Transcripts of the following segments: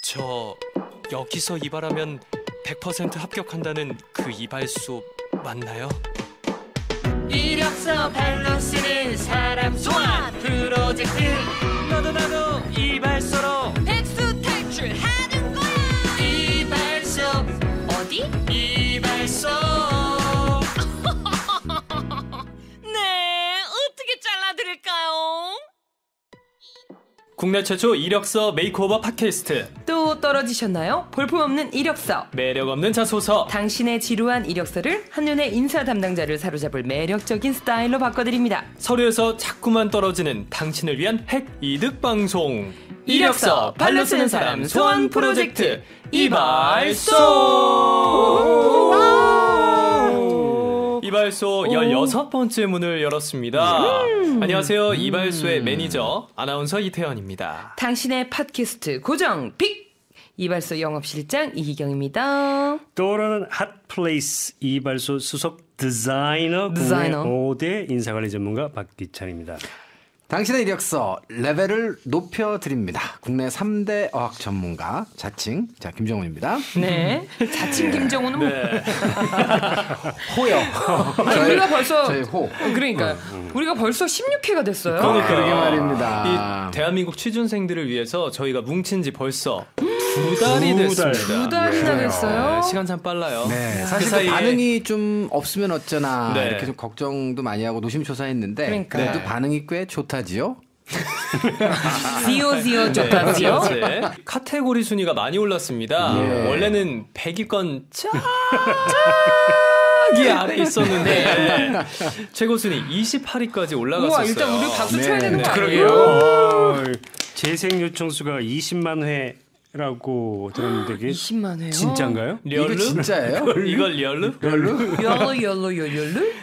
저 여기서 이발하면 100% 합격한다는 그 이발소 맞나요? 이력서 발로 쓰는 사람 소환 프로젝트. 나도 이발소로 백수 탈출하는 거야. 이발소 어디? 이발소. 네, 어떻게 잘라드릴까요? 국내 최초 이력서 메이크오버 팟캐스트. 또 떨어지셨나요? 볼품없는 이력서. 매력 없는 자소서. 당신의 지루한 이력서를 한눈에 인사 담당자를 사로잡을 매력적인 스타일로 바꿔드립니다. 서류에서 자꾸만 떨어지는 당신을 위한 핵 이득 방송. 이력서 발로 쓰는 사람 소환 프로젝트 이발소. 이발소 16번째 문을 열었습니다. 안녕하세요. 이발소의 매니저 아나운서 이태현입니다. 당신의 팟캐스트 고정 픽 이발소 영업실장 이희경입니다. 떠오르는 핫플레이스 이발소 수석 디자이너. 국내 5대 인사관리 전문가 박기찬입니다. 당신의 이력서 레벨을 높여드립니다. 국내 3대 어학 전문가 자칭 김정훈입니다. 네, 자칭 김정훈은 네. 호요. 아니, 우리가 벌써 저희 호. 그러니까 우리가 벌써 16회가 됐어요. 그러게 말입니다. 이 대한민국 취준생들을 위해서 저희가 뭉친 지 벌써 2달이 됐습니다. 2달이나 됐어요. 네, 시간 참 빨라요. 네, 사실 그 사이에 반응이 좀 없으면 어쩌나 네. 이렇게 좀 걱정도 많이 하고 노심초사했는데 그러니까. 그래도 네. 반응이 꽤 좋다지요. 지오 좋다지요. 네. 카테고리 순위가 많이 올랐습니다. 예. 원래는 100위권 이 아래 있었는데 최고 순위 28위까지 올라갔었어요. 우와, 일단 우리 박수 쳐야 되는 거 아니에요? 그러게요. 재생 요청 수가 20만 회라고 들었는데 그게 20만 회요? 진짜인가요? 리얼루? 이거 진짜예요? 이걸 리얼루? 열로.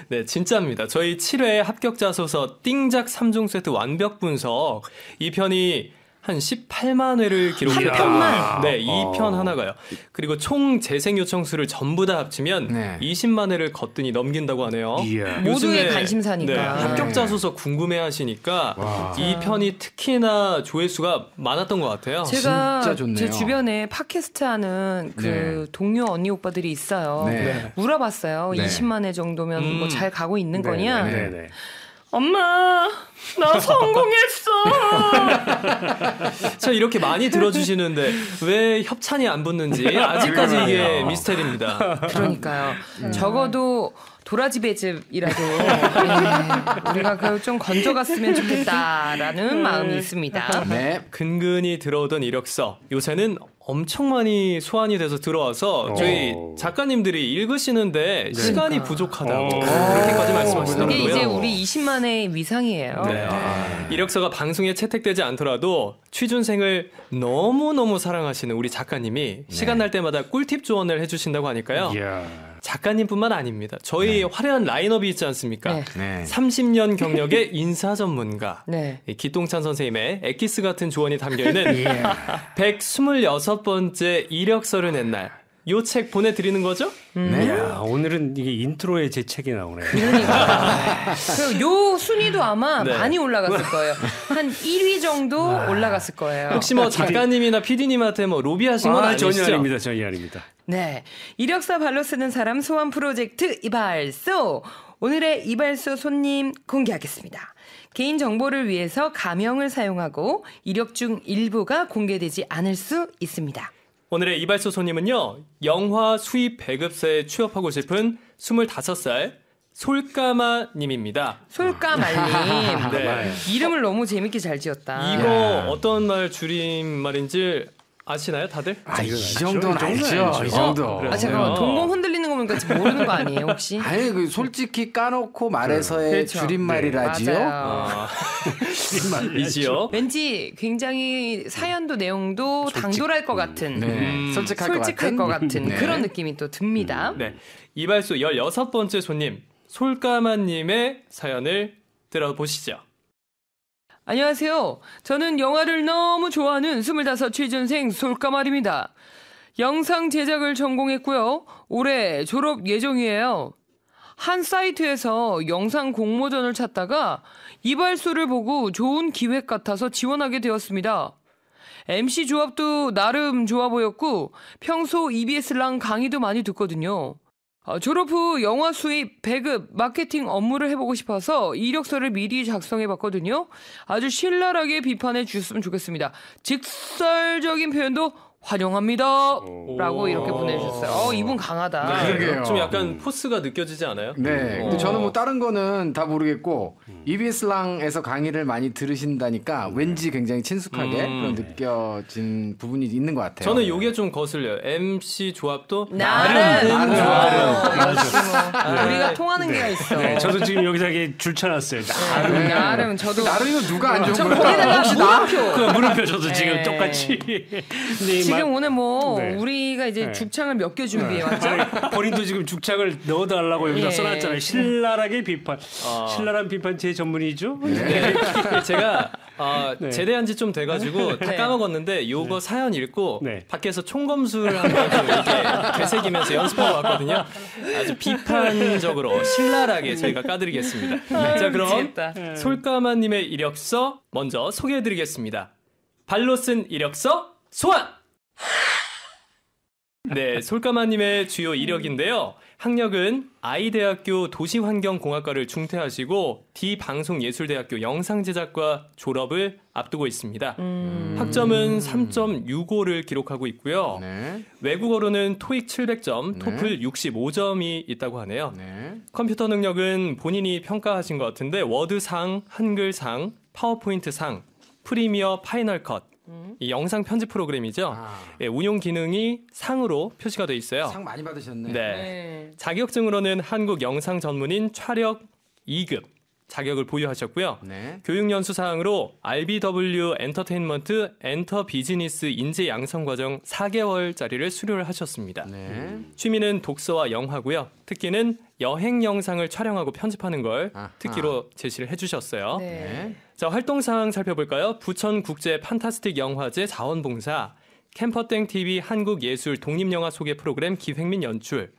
네, 진짜입니다. 저희 7회 합격 자소서 띵작 3종 세트 완벽 분석 이 편이 한 18만 회를 기록했다. 한 편만? 네, 이 편 하나가요. 그리고 총 재생 요청 수를 전부 다 합치면 네. 20만 회를 거뜬히 넘긴다고 하네요. 이야. 모두의 요즘에, 관심사니까. 네, 합격 자소서 궁금해하시니까 이 편이 특히나 조회수가 많았던 것 같아요. 제가 진짜 좋네요. 제 주변에 팟캐스트 하는 그 네. 동료 언니 오빠들이 있어요. 네. 물어봤어요. 네. 20만 회 정도면 뭐 잘 가고 있는 거냐? 네네. 엄마, 나 성공했어. 자, 이렇게 많이 들어주시는데 왜 협찬이 안 붙는지 아직까지 이게 미스터리입니다. 그러니까요. 적어도 도라지 배즙이라도 우리가 그 좀 건져갔으면 좋겠다라는 마음이 있습니다. 네. 근근히 들어오던 이력서 요새는 엄청 많이 소환이 돼서 들어와서 저희 작가님들이 읽으시는데 시간이 부족하다고 그렇게까지 말씀하시더라고요. 이게 이제 우리 20만 회 위상이에요. 네. 이력서가 방송에 채택되지 않더라도 취준생을 너무너무 사랑하시는 우리 작가님이 시간 날 때마다 꿀팁 조언을 해주신다고 하니까요. 이야. 작가님뿐만 아닙니다. 저희 화려한 라인업이 있지 않습니까? 네. 네. 30년 경력의 인사 전문가 네. 이 기똥찬 선생님의 엑기스 같은 조언이 담겨있는 126번째 이력서를 낸 날 요 책 보내드리는 거죠? 네. 이야, 오늘은 이게 인트로에 제 책이 나오네요. 그러니까 요 순위도 아마 네. 많이 올라갔을 거예요. 한 1위 정도 올라갔을 거예요. 혹시 뭐 작가님이나 PD님한테 뭐 로비하신 건 아니시죠? 전혀 아닙니다. 전혀 아닙니다. 네, 이력서 발로 쓰는 사람 소환 프로젝트 이발소. 오늘의 이발소 손님 공개하겠습니다. 개인 정보를 위해서 가명을 사용하고 이력 중 일부가 공개되지 않을 수 있습니다. 오늘의 이발소 손님은요. 영화 수입 배급사에 취업하고 싶은 25살 솔까마님입니다. 솔까말님. 네. 이름을 너무 재밌게 잘 지었다. 이거 어떤 말 줄임말인지 아시나요, 다들? 이 정도는 알죠. 이 정도. 그래요? 잠깐만, 동공 흔들리는 거 보니까 지금 모르는 거 아니에요, 혹시? 아니 그 솔직히 까놓고 말해서의 그렇죠. 줄임말이라지요. 맞아요. 이지요. 왠지 굉장히 사연도 내용도 당돌할 것 같은, 네. 솔직할 것 같은 네. 그런 느낌이 또 듭니다. 네. 이발소 16번째 손님 솔까마님의 사연을 들어보시죠. 안녕하세요. 저는 영화를 너무 좋아하는 25 취준생 솔까말입니다. 영상 제작을 전공했고요. 올해 졸업 예정이에요. 한 사이트에서 영상 공모전을 찾다가 이발소를 보고 좋은 기획 같아서 지원하게 되었습니다. MC 조합도 나름 좋아 보였고 평소 EBS랑 강의도 많이 듣거든요. 졸업 후 영화 수입, 배급, 마케팅 업무를 해보고 싶어서 이력서를 미리 작성해봤거든요. 아주 신랄하게 비판해 주셨으면 좋겠습니다. 직설적인 표현도 환영합니다. 라고 이렇게 보내주셨어요. 이분 강하다. 네, 그러게요. 좀 약간 포스가 느껴지지 않아요? 네. 근데 저는 뭐 다른 거는 다 모르겠고 EBS랑에서 강의를 많이 들으신다니까 왠지 굉장히 친숙하게 그런 느껴진 부분이 있는 것 같아요. 저는 요게 좀 거슬려요. MC 조합도 나름 좋아요. 우리가 통하는 게가 있어. 네, 저도 지금 여기다 이렇게 줄쳐놨어요. 나름 저도 나름이면 누가 안 좋은 거기다가 혹시 나? 물음표. 그 물음표 저도 지금 네. 똑같이. 근데 이 지금 오늘 뭐 네. 우리가 이제 네. 죽창을 몇 개 준비해 왔죠? 본인도 지금 죽창을 넣어달라고 여기다 예. 써놨잖아요. 신랄하게 비판. 신랄한 비판 제 전문이죠. 네. 제가 네. 제대한 지 좀 돼가지고 다 네. 까먹었는데 요거 사연 읽고 네. 밖에서 총검술 한번 이렇게 되새기면서 연습하고 왔거든요. 아주 비판적으로 신랄하게 저희가 까드리겠습니다. 자, 그럼 미치겠다. 솔까마님의 이력서 먼저 소개해드리겠습니다. 발로 쓴 이력서 소환! 네, 솔까마님의 주요 이력인데요. 학력은 아이대학교 도시환경공학과를 중퇴하시고 D방송예술대학교 영상제작과 졸업을 앞두고 있습니다. 학점은 3.65를 기록하고 있고요. 네. 외국어로는 토익 700점, 네. 토플 65점이 있다고 하네요. 네. 컴퓨터 능력은 본인이 평가하신 것 같은데 워드상, 한글상, 파워포인트상, 프리미어 파이널 컷, 이 영상 편집 프로그램이죠. 예, 운용 기능이 상으로 표시가 돼 있어요. 상 많이 받으셨네. 네. 네. 자격증으로는 한국 영상 전문인 촬역 2급 자격을 보유하셨고요. 네. 교육연수 사항으로 RBW 엔터테인먼트 엔터 비즈니스 인재 양성 과정 4개월짜리를 수료를 하셨습니다. 네. 취미는 독서와 영화고요. 특기는 여행 영상을 촬영하고 편집하는 걸 아하. 특기로 제시를 해주셨어요. 네. 네. 자, 활동 사항 살펴볼까요? 부천 국제 판타스틱 영화제 자원봉사, 캠퍼땡 TV 한국 예술 독립영화 소개 프로그램 기획 및 연출,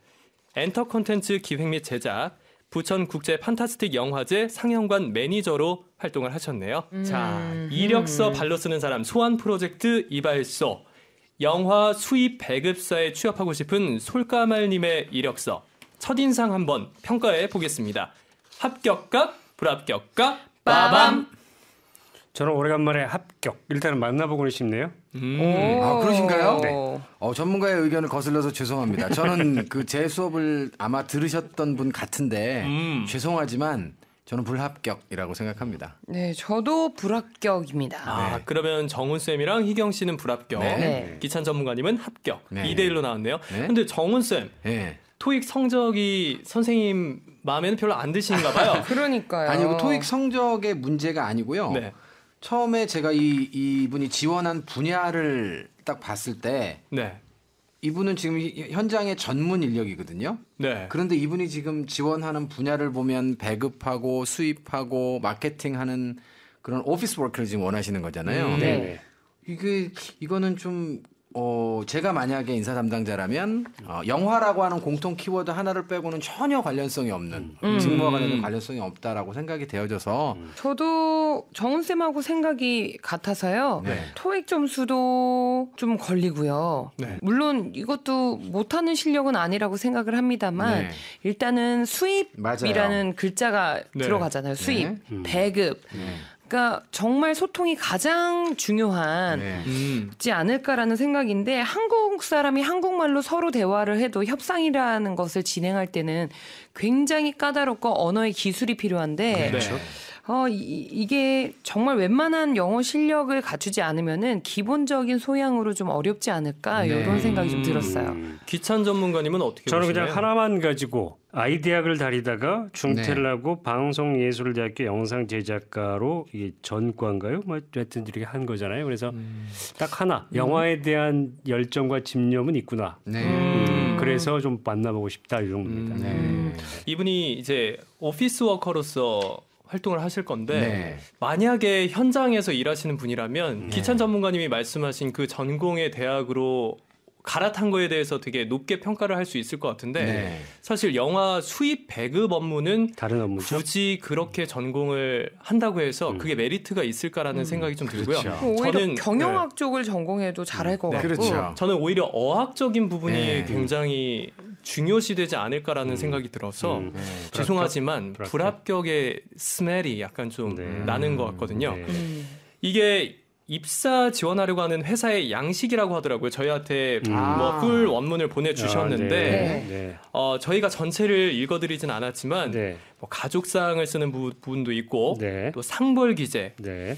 엔터 콘텐츠 기획 및 제작, 부천 국제 판타스틱 영화제 상영관 매니저로 활동을 하셨네요. 자, 이력서 발로 쓰는 사람 소환 프로젝트 이발소, 영화 수입 배급사에 취업하고 싶은 솔까말님의 이력서 첫인상 한번 평가해 보겠습니다. 합격과 불합격과 빠밤. 저는 오래간만에 합격. 일단은 만나보고 싶네요. 아, 그러신가요? 네. 전문가의 의견을 거슬러서 죄송합니다. 저는 그 제 수업을 아마 들으셨던 분 같은데 죄송하지만 저는 불합격이라고 생각합니다. 네, 저도 불합격입니다. 아, 그러면 정훈 쌤이랑 희경 씨는 불합격. 네. 네. 기찬 전문가님은 합격. 네. 2대1로 나왔네요. 네. 근데 정훈 쌤, 예. 토익 성적이 선생님 마음에는 별로 안 드시는가 봐요. 그러니까요. 아니, 그 토익 성적의 문제가 아니고요. 네. 처음에 제가 이분이 지원한 분야를 딱 봤을 때 네. 이분은 지금 현장의 전문 인력이거든요. 네. 그런데 이분이 지금 지원하는 분야를 보면 배급하고 수입하고 마케팅하는 그런 오피스 워크를 지금 원하시는 거잖아요. 네. 이거는 좀 제가 만약에 인사 담당자라면 영화라고 하는 공통 키워드 하나를 빼고는 전혀 관련성이 없는 직무와 관련된 관련성이 없다라고 생각이 되어져서 저도 정훈쌤하고 생각이 같아서요. 네. 토익 점수도 좀 걸리고요. 네. 물론 이것도 못하는 실력은 아니라고 생각을 합니다만 네. 일단은 수입이라는 맞아요. 글자가 네. 들어가잖아요. 수입, 네. 배급. 네. 그러니까 정말 소통이 가장 중요한 네. 지 않을까라는 생각인데 한국 사람이 한국말로 서로 대화를 해도 협상이라는 것을 진행할 때는 굉장히 까다롭고 언어의 기술이 필요한데 그렇죠. 이게 정말 웬만한 영어 실력을 갖추지 않으면은 기본적인 소양으로 좀 어렵지 않을까 네. 이런 생각이 좀 들었어요. 기찬 전문가님은 어떻게 저는 보시나요? 그냥 하나만 가지고 아이대학을 다니다가 중퇴를 네. 하고 방송예술대학교 영상제작가로 이게 전과인가요? 뭐 하여튼 이렇게 한 거잖아요. 그래서 딱 하나 영화에 대한 열정과 집념은 있구나. 네. 그래서 좀 만나보고 싶다 이 정도입니다. 네. 이분이 이제 오피스 워커로서 활동을 하실 건데 네. 만약에 현장에서 일하시는 분이라면 기찬 전문가님이 말씀하신 그 전공의 대학으로 갈아탄 거에 대해서 되게 높게 평가를 할 수 있을 것 같은데 네. 사실 영화 수입 배급 업무는 다른 업무죠. 굳이 그렇게 전공을 한다고 해서 그게 메리트가 있을까라는 생각이 좀 들고요. 그렇죠. 오히려 경영학 쪽을 전공해도 잘할 것 같고. 그렇죠. 저는 오히려 어학적인 부분이 네. 굉장히 중요시되지 않을까라는 생각이 들어서 죄송하지만 불합격의 스멜이 약간 좀 네. 나는 것 같거든요. 네. 이게 입사 지원하려고 하는 회사의 양식이라고 하더라고요. 저희한테 아. 뭐 풀 원문을 보내주셨는데 네. 네. 저희가 전체를 읽어드리진 않았지만 네. 뭐 가족사항을 쓰는 부분도 있고 네. 또 상벌 기재 네.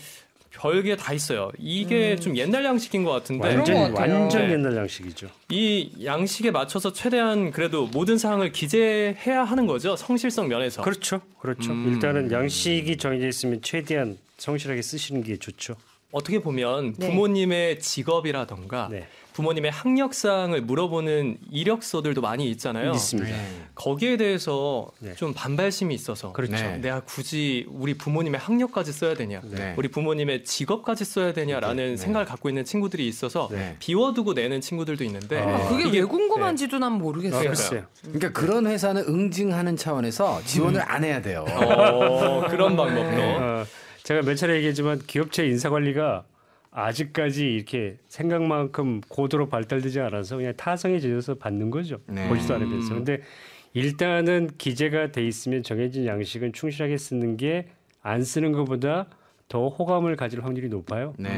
별게 다 있어요. 이게 좀 옛날 양식인 것 같은데 그런 것 같아요. 완전 네. 옛날 양식이죠. 이 양식에 맞춰서 최대한 그래도 모든 사항을 기재해야 하는 거죠. 성실성 면에서. 그렇죠. 그렇죠. 일단은 양식이 정해져 있으면 최대한 성실하게 쓰시는 게 좋죠. 어떻게 보면 네. 부모님의 직업이라던가 네. 부모님의 학력사항을 물어보는 이력서들도 많이 있잖아요. 있습니다. 네. 거기에 대해서 네. 좀 반발심이 있어서 그렇죠. 네. 내가 굳이 우리 부모님의 학력까지 써야 되냐, 네. 우리 부모님의 직업까지 써야 되냐라는 네. 생각을 갖고 있는 친구들이 있어서 네. 비워두고 내는 친구들도 있는데 그게 이게- 왜 궁금한지도 난 모르겠어요. 글쎄요. 그러니까 그런 회사는 응징하는 차원에서 지원을 안 해야 돼요. 그런 방법도 제가 몇 차례 얘기했지만 기업체 인사 관리가 아직까지 이렇게 생각만큼 고도로 발달되지 않아서 그냥 타성에 젖어서 받는 거죠. 네. 보지도 않으면서. 근데 일단은 기재가 돼 있으면 정해진 양식은 충실하게 쓰는 게 안 쓰는 것보다 더 호감을 가질 확률이 높아요. 네.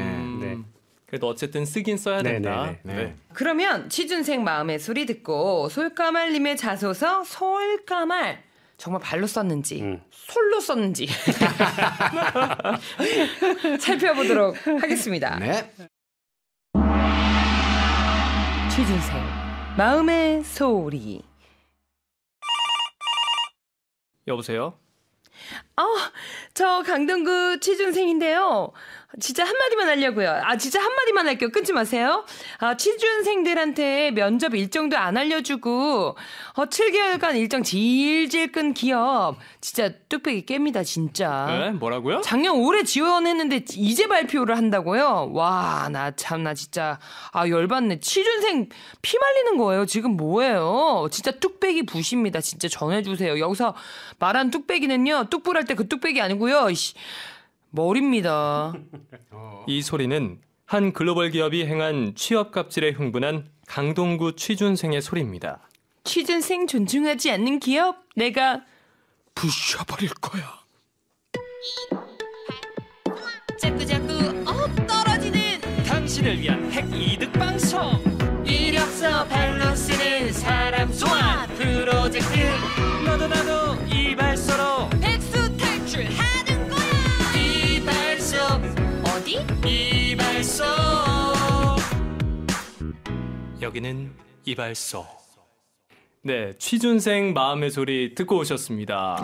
네. 그래도 어쨌든 쓰긴 써야 네, 된다. 네, 네. 그러면 취준생 마음의 소리 듣고 솔까말님의 자소서 솔까말 정말 발로 썼는지 솔로 썼는지 살펴보도록 하겠습니다. 네. 취준생 마음의 소리. 여보세요? 저 강동구 취준생인데요. 진짜 한마디만 하려고요. 진짜 한마디만 할게요. 끊지 마세요. 취준생들한테 면접 일정도 안 알려주고 7개월간 일정 질질 끈 기업 진짜 뚝배기 깹니다 진짜. 네? 뭐라고요? 작년 올해 지원했는데 이제 발표를 한다고요? 와, 나 참나 진짜 열받네. 취준생 피 말리는 거예요. 지금 뭐예요? 진짜 뚝배기 부십니다. 진짜 전해주세요. 여기서 말한 뚝배기는요. 뚝불할 때 그 뚝배기 아니고요. 머리입니다. 이 소리는 한 글로벌 기업이 행한 취업 갑질에 흥분한 강동구 취준생의 소리입니다. 취준생 존중하지 않는 기업 내가 부셔버릴 거야. 자꾸자꾸 떨어지는 당신을 위한 핵 이득 방송. 이력서 발로 쓰는 사람 소환 프로젝트 나도 이발소로 백수 탈출하는 거야. 이발소 어디? 이발소. 여기는 이발소. 네, 취준생 마음의 소리 듣고 오셨습니다.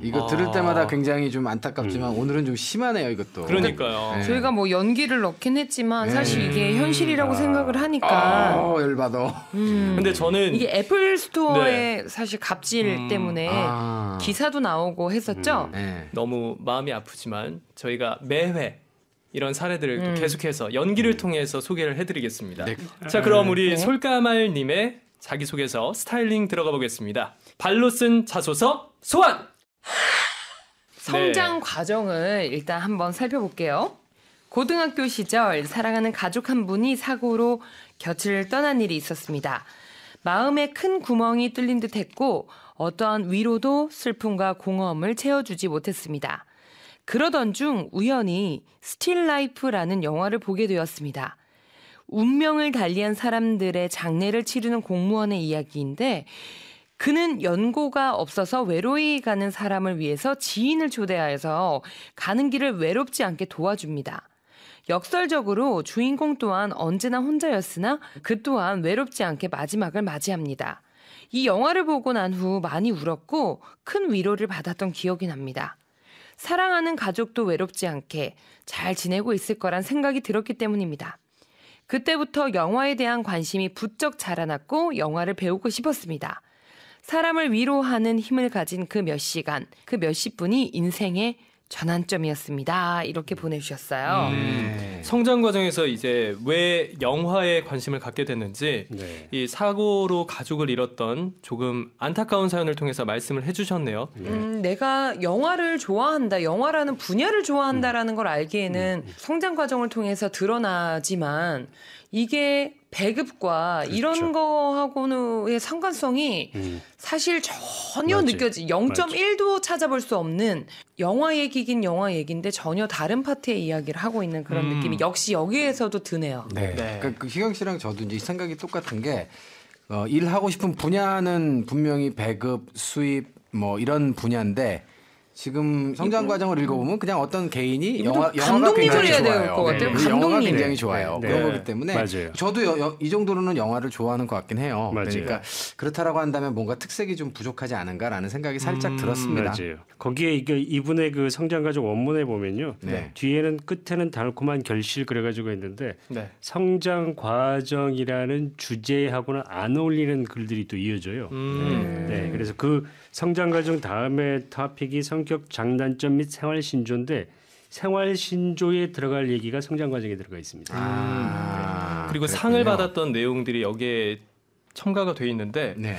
이거 들을 때마다 굉장히 좀 안타깝지만 오늘은 좀 심하네요, 이것도. 그러니까요. 네. 저희가 뭐 연기를 넣긴 했지만 사실 이게 현실이라고 생각을 아. 하니까 열받아. 근데 저는 이게 애플 스토어의 사실 갑질 때문에 아. 기사도 나오고 했었죠. 네. 너무 마음이 아프지만 저희가 매회 이런 사례들을 또 계속해서 연기를 통해서 소개를 해드리겠습니다. 네. 자, 그럼 우리 솔까말님의 자기소개서 스타일링 들어가 보겠습니다. 발로 쓴 자소서 소환! 성장 네. 과정을 일단 한번 살펴볼게요. 고등학교 시절 사랑하는 가족 한 분이 사고로 곁을 떠난 일이 있었습니다. 마음에 큰 구멍이 뚫린 듯 했고 어떠한 위로도 슬픔과 공허함을 채워주지 못했습니다. 그러던 중 우연히 스틸 라이프라는 영화를 보게 되었습니다. 운명을 달리한 사람들의 장례를 치르는 공무원의 이야기인데 그는 연고가 없어서 외로이 가는 사람을 위해서 지인을 초대하여서 가는 길을 외롭지 않게 도와줍니다. 역설적으로 주인공 또한 언제나 혼자였으나 그 또한 외롭지 않게 마지막을 맞이합니다. 이 영화를 보고 난 후 많이 울었고 큰 위로를 받았던 기억이 납니다. 사랑하는 가족도 외롭지 않게 잘 지내고 있을 거란 생각이 들었기 때문입니다. 그때부터 영화에 대한 관심이 부쩍 자라났고 영화를 배우고 싶었습니다. 사람을 위로하는 힘을 가진 그 몇 시간, 그 몇십 분이 인생의 전환점이었습니다. 이렇게 보내주셨어요. 성장 과정에서 이제 왜 영화에 관심을 갖게 됐는지 네. 이 사고로 가족을 잃었던 조금 안타까운 사연을 통해서 말씀을 해주셨네요. 내가 영화를 좋아한다, 영화라는 분야를 좋아한다라는 걸 알기에는 성장 과정을 통해서 드러나지만 이게 배급과 이런 그렇죠. 거하고의 상관성이 사실 전혀 맞아요. 0.1도 찾아볼 수 없는 영화 얘기긴 영화 얘기인데 전혀 다른 파트의 이야기를 하고 있는 그런 느낌이 역시 여기에서도 드네요. 네. 네. 그 희경 씨랑 저도 이제 생각이 똑같은 게 일하고 싶은 분야는 분명히 배급, 수입 뭐 이런 분야인데 지금 성장 과정을 읽어보면 그냥 어떤 개인이 이분도 영화가 감독님을 굉장히 해야 될 좋아요. 것 같아요. 영화가 감독님. 굉장히 좋아요. 네. 그런 네. 거기 때문에 맞아요. 저도 이 정도로는 영화를 좋아하는 것 같긴 해요. 맞아요. 그러니까 그렇다라고 한다면 뭔가 특색이 좀 부족하지 않은가라는 생각이 살짝 들었습니다. 맞아요. 거기에 이분의 그 성장 과정 원문에 보면요. 네. 뒤에는 끝에는 달콤한 결실 그래가지고 있는데 네. 성장 과정이라는 주제하고는 안 어울리는 글들이 또 이어져요. 네, 그래서 그 성장 과정 다음에 토픽이 성격 장단점 및 생활 신조인데 생활 신조에 들어갈 얘기가 성장 과정에 들어가 있습니다. 그리고 그랬군요. 상을 받았던 내용들이 여기에 첨가가 돼 있는데 네.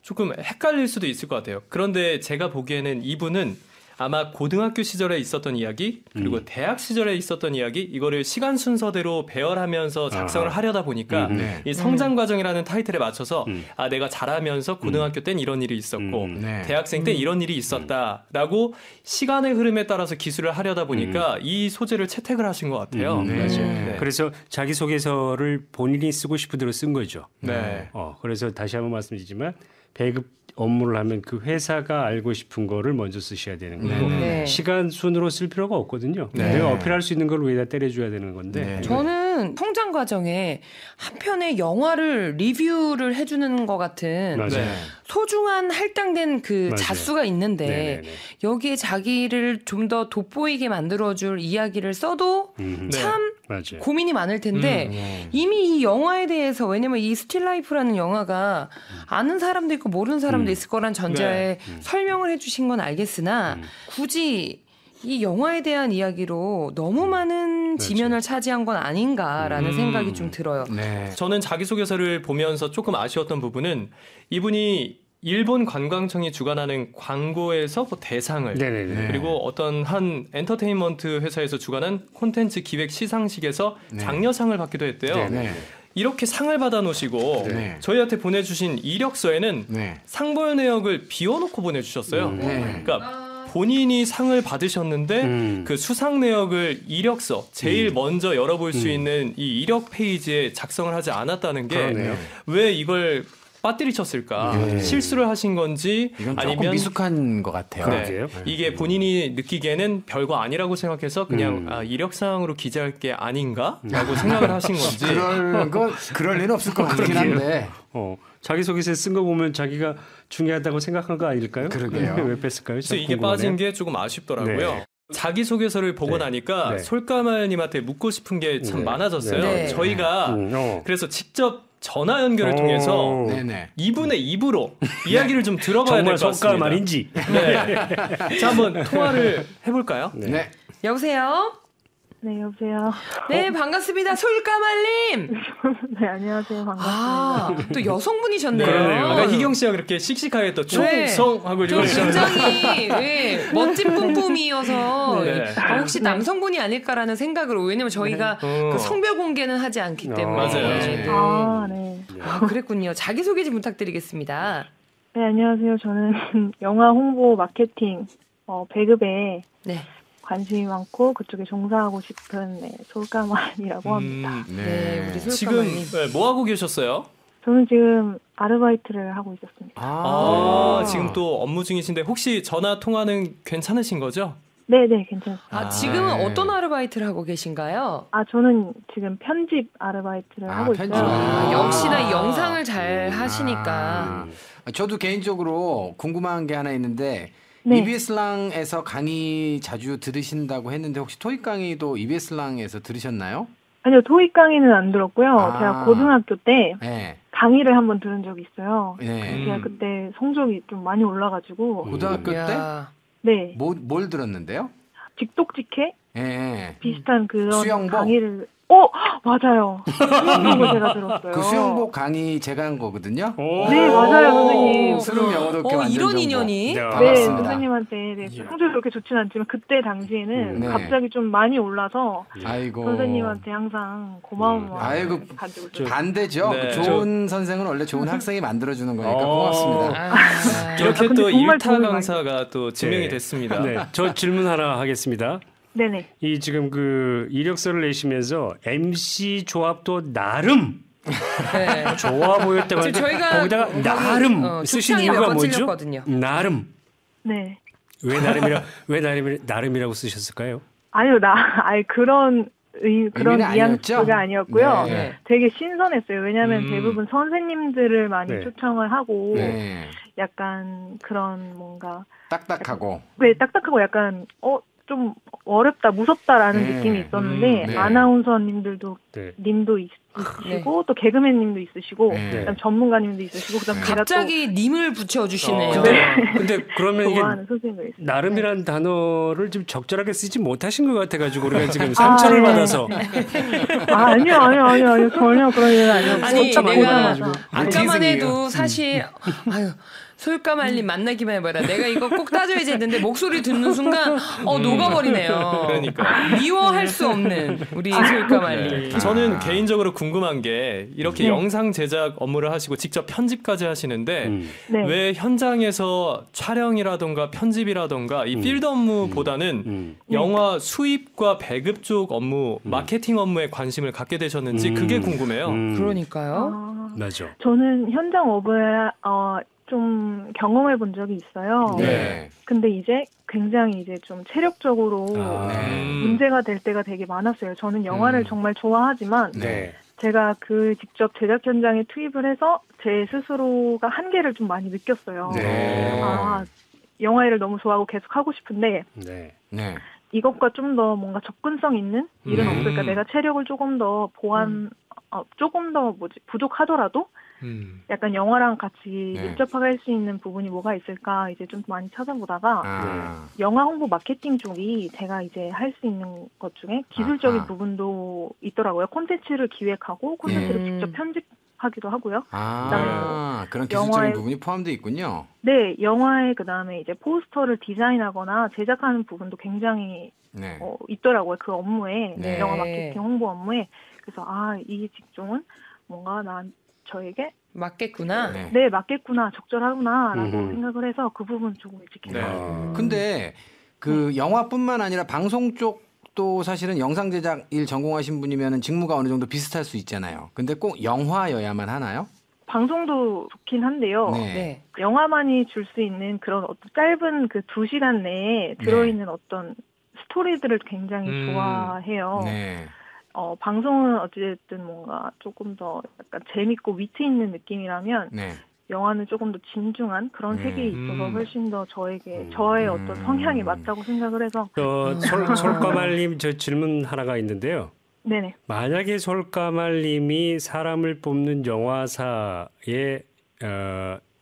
조금 헷갈릴 수도 있을 것 같아요. 그런데 제가 보기에는 이분은 아마 고등학교 시절에 있었던 이야기 그리고 대학 시절에 있었던 이야기 이거를 시간 순서대로 배열하면서 작성을 하려다 보니까 네. 이 성장 과정이라는 타이틀에 맞춰서 아 내가 자라면서 고등학교 땐 이런 일이 있었고 네. 대학생 땐 이런 일이 있었다라고 시간의 흐름에 따라서 기술을 하려다 보니까 이 소재를 채택을 하신 것 같아요. 네. 네. 그래서 자기소개서를 본인이 쓰고 싶은 대로 쓴 거죠. 네. 그래서 다시 한번 말씀드리지만 배급 업무를 하면 그 회사가 알고 싶은 거를 먼저 쓰셔야 되는 거고 네. 시간 순으로 쓸 필요가 없거든요. 네. 내가 어필할 수 있는 걸 위에다 때려줘야 되는 건데 네. 저는 성장 과정에 한 편의 영화를 리뷰를 해주는 것 같은 맞아요. 네. 소중한 할당된 그 맞아요. 자수가 있는데 네네네. 여기에 자기를 좀 더 돋보이게 만들어줄 이야기를 써도 참 맞아요. 고민이 많을 텐데 이미 이 영화에 대해서 왜냐면 이 스틸라이프라는 영화가 아는 사람도 있고 모르는 사람도 있을 거란 전제에 설명을 해주신 건 알겠으나 굳이 이 영화에 대한 이야기로 너무 많은 지면을 차지한 건 아닌가라는 생각이 좀 들어요. 네. 저는 자기소개서를 보면서 조금 아쉬웠던 부분은 이분이 일본 관광청이 주관하는 광고에서 뭐 대상을 네네네. 그리고 어떤 한 엔터테인먼트 회사에서 주관한 콘텐츠 기획 시상식에서 장려상을 받기도 했대요. 네. 이렇게 상을 받아 놓으시고 네. 저희한테 보내주신 이력서에는 네. 상벌 내역을 비워놓고 보내주셨어요. 네. 그러니까 본인이 상을 받으셨는데 그 수상 내역을 이력서 제일 먼저 열어볼 수 있는 이 이력 페이지에 작성을 하지 않았다는 게 그러네요. 왜 이걸 빠뜨리셨을까? 실수를 하신 건지 이건 조금 아니면 미숙한 것 같아요. 네, 그러게요. 이게 본인이 느끼기에는 별거 아니라고 생각해서 그냥 이력사항으로 기재할 게 아닌가라고 생각을 하신 건지 그럴 일은 없을 것 같긴 한데. 자기소개서 쓴 거 보면 자기가 중요하다고 생각한 거 아닐까요? 그러게요. 왜 뺐을까요? 그래서 이게 빠진 게 조금 아쉽더라고요. 네. 자기소개서를 보고 네. 나니까 네. 솔까말님한테 묻고 싶은 게 참 네. 많아졌어요. 네. 저희가 그래서 직접 전화 연결을 통해서 네네. 이분의 입으로 이야기를 좀 들어봐야 될 정말 것 같습니다. 성깔 말인지. 네. 자, 한번 통화를 해볼까요? 네. 여보세요? 네, 여보세요. 네, 반갑습니다. 솔까말님. 네, 안녕하세요. 반갑습니다. 아, 또 여성분이셨네요. 그러네요. 아까 희경 씨가 그렇게 씩씩하게 또 네. 충성하고 좀 이러셨잖아요. 굉장히 멋진 뿜뿜이어서 네. 혹시 남성분이 아닐까라는 생각으로 왜냐면 저희가 그 성별 공개는 하지 않기 때문에 맞아요. 네. 아, 네. 아, 그랬군요. 자기소개 좀 부탁드리겠습니다. 네, 안녕하세요. 저는 영화 홍보 마케팅 배급에 네. 관심이 많고 그쪽에 종사하고 싶은 솔까만이라고 합니다. 네, 우리 지금 솔까말님. 뭐 하고 계셨어요? 저는 지금 아르바이트를 하고 있었습니다. 지금 또 업무 중이신데 혹시 전화 통화는 괜찮으신 거죠? 네, 네, 괜찮습니다. 지금은 네. 어떤 아르바이트를 하고 계신가요? 저는 지금 편집 아르바이트를 하고 있어요. 편집. 역시나 이 영상을 잘 하시니까. 저도 개인적으로 궁금한 게 하나 있는데 네. EBS랑에서 강의 자주 들으신다고 했는데 혹시 토익 강의도 EBS랑에서 들으셨나요? 아니요, 토익 강의는 안 들었고요. 아. 제가 고등학교 때 네. 강의를 한번 들은 적이 있어요. 네. 제가 그때 성적이 좀 많이 올라가지고 고등학교 때 야. 네, 뭘 들었는데요? 직독직해? 예. 비슷한 그런 수영복? 강의를 맞아요. 수영복을 제가 들었어요. 그 수영복 강의 제가 한 거거든요. 네, 맞아요, 선생님. 수능 영어독해 완전 이런 정보. 인연이? 네. 네, 반갑습니다. 선생님한테 성적이 그렇게 좋지는 않지만 그때 당시에는 네. 갑자기 좀 많이 올라서 아이고. 선생님한테 항상 고마운 아이고, 마음을 가지고 있어요. 반대죠. 네. 좋은 선생은 원래 좋은 학생이 만들어주는 거니까 어. 고맙습니다. 이렇게 근데 또 정말 일타 도움이 많이 강사가 또 증명이 네. 됐습니다. 네, 저 질문 하나 하겠습니다. 네네. 이 지금 그 이력서를 내시면서 MC 조합도 나름 네. 좋아 보였다고 지금 하는데 저희가 거기다가 거기, 나름 쓰신 죽창이 이유가 몇번 뭐죠? 찔렸거든요. 나름. 네. 왜 나름이라고 쓰셨을까요? 아니요, 그런 의미는 아니었죠? 뉘앙스가 아니었고요. 네. 되게 신선했어요. 왜냐하면 대부분 선생님들을 많이 네. 초청을 하고 네. 약간 그런 뭔가 딱딱하고. 왜 딱딱하고 약간 좀 어렵다, 무섭다라는 네. 느낌이 있었는데 네. 아나운서님들도 네. 님도 있으시고 또 개그맨님도 있으시고 네. 그다음 전문가님도 있으시고 그다음 제가 갑자기 님을 붙여주시네요. 근데 그러면 또 이게 좋아하는 선생님이 있어요. 나름이라는 단어를 좀 적절하게 쓰지 못하신 것 같아가지고 우리가 지금 상처를 네. 받아서 아니요 전혀 그런 일은 아니었고 아니 딱 내가 보자마자. 아까만 안티승이에요. 해도 사실 아유 솔까 말림 만나기만 해봐라. 내가 이거 꼭 따져야지 했는데 목소리 듣는 순간 녹아버리네요. 그러니까. 미워할 수 없는 우리 솔까 말림. 저는 개인적으로 궁금한 게 이렇게 네. 영상 제작 업무를 하시고 직접 편집까지 하시는데 네. 왜 현장에서 촬영이라던가 편집이라던가 이 필드 업무보다는 영화 수입과 배급 쪽 업무, 마케팅 업무에 관심을 갖게 되셨는지 그게 궁금해요. 그러니까요. 맞아. 저는 현장 업을 좀 경험해 본 적이 있어요. 네. 근데 이제 굉장히 이제 좀 체력적으로 음. 문제가 될 때가 되게 많았어요. 저는 영화를 정말 좋아하지만 네. 제가 그 직접 제작 현장에 투입을 해서 제 스스로가 한계를 좀 많이 느꼈어요. 네. 영화 일을 너무 좋아하고 계속 하고 싶은데 네. 네. 이것과 좀 더 뭔가 접근성 있는 일은 없을까? 내가 체력을 조금 더 조금 더 부족하더라도 약간 영화랑 같이 네. 밀접할 수 있는 부분이 뭐가 있을까 이제 좀 많이 찾아보다가 네. 영화 홍보 마케팅 쪽이 제가 이제 할 수 있는 것 중에 기술적인 아하. 부분도 있더라고요. 콘텐츠를 기획하고 콘텐츠를 직접 편집하기도 하고요. 그런 기술적인 영화의- 부분이 포함되어 있군요. 네, 영화에 그다음에 이제 포스터를 디자인하거나 제작하는 부분도 굉장히 네. 있더라고요. 그 업무에 네. 영화 마케팅 홍보 업무에 그래서 이 직종은 뭔가 저에게 맞겠구나. 네. 맞겠구나, 적절하구나라고 음흠. 생각을 해서 그 부분 조금 일찍 네. 했어요. 근데 그 영화뿐만 아니라 방송 쪽도 사실은 영상 제작 일 전공하신 분이면 직무가 어느 정도 비슷할 수 있잖아요. 근데 꼭 영화여야만 하나요? 방송도 좋긴 한데요. 네. 네. 영화만이 줄 수 있는 그런 짧은 그 2시간 내에 들어있는 어떤 스토리들을 굉장히 좋아해요. 네. 방송은 어찌됐든 뭔가 조금 더 약간 재밌고 위트 있는 느낌이라면 네. 영화는 조금 더 진중한 그런 세계에 있어서 훨씬 더 저의 어떤 성향이 맞다고 생각을 해서 솔까말님 저 질문 하나가 있는데요. 네네. 만약에 솔까말님이 사람을 뽑는 영화사의